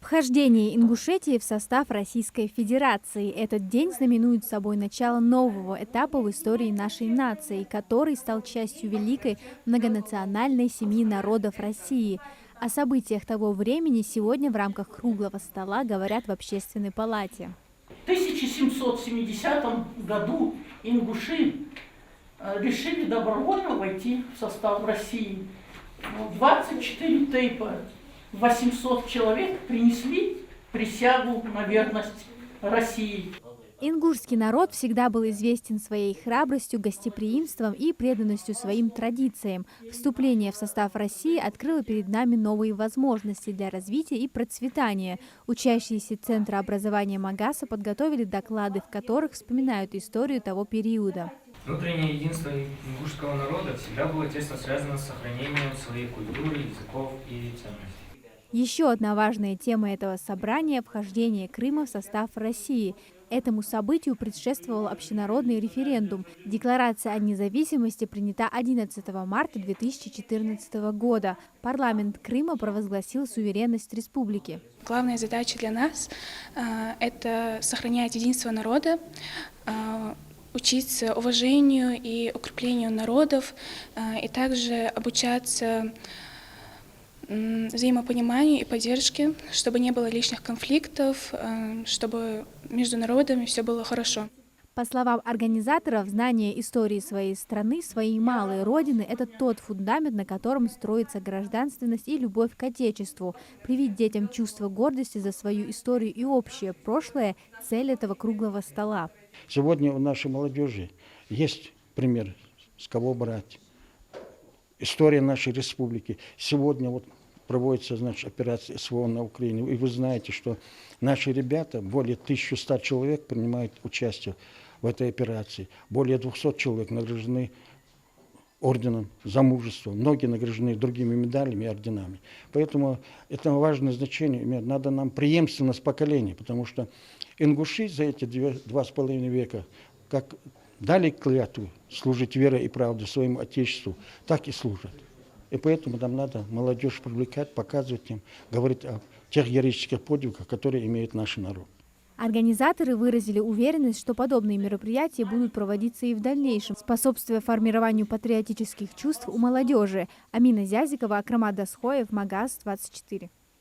Вхождение Ингушетии в состав Российской Федерации. Этот день знаменует собой начало нового этапа в истории нашей нации, который стал частью великой многонациональной семьи народов России. О событиях того времени сегодня в рамках круглого стола говорят в Общественной палате. В 1770 году ингуши решили добровольно войти в состав России. 24 тейпа, 800 человек принесли присягу на верность России. Ингушский народ всегда был известен своей храбростью, гостеприимством и преданностью своим традициям. Вступление в состав России открыло перед нами новые возможности для развития и процветания. Учащиеся Центра образования Магаса подготовили доклады, в которых вспоминают историю того периода. Внутреннее единство ингушского народа всегда было тесно связано с сохранением своей культуры, языков и ценностей. Еще одна важная тема этого собрания – вхождение Крыма в состав России. Этому событию предшествовал общенародный референдум. Декларация о независимости принята 11 марта 2014 года. Парламент Крыма провозгласил суверенность республики. Главная задача для нас – это сохранять единство народа, учиться уважению и укреплению народов, и также обучаться взаимопониманию и поддержке, чтобы не было лишних конфликтов, чтобы между народами все было хорошо. По словам организаторов, знание истории своей страны, своей малой родины – это тот фундамент, на котором строится гражданственность и любовь к Отечеству. Привить детям чувство гордости за свою историю и общее прошлое – цель этого круглого стола. Сегодня у нашей молодежи есть пример, с кого брать. История нашей республики. Сегодня проводится, операция СВО на Украине. И вы знаете, что наши ребята, более 1100 человек принимают участие в этой операции. Более 200 человек награждены орденом за мужество. Многие награждены другими медалями и орденами. Поэтому это важное значение имеет. Надо нам преемственность поколений, потому что ингуши за эти 2,5 века, как дали клятву служить верой и правдой своему Отечеству, так и служат. И поэтому нам надо молодежь привлекать, показывать им, говорить о тех героических подвигах, которые имеет наш народ. Организаторы выразили уверенность, что подобные мероприятия будут проводиться и в дальнейшем, способствуя формированию патриотических чувств у молодежи. Амина Зязикова, Акрамат Дасхоев, Магас 24.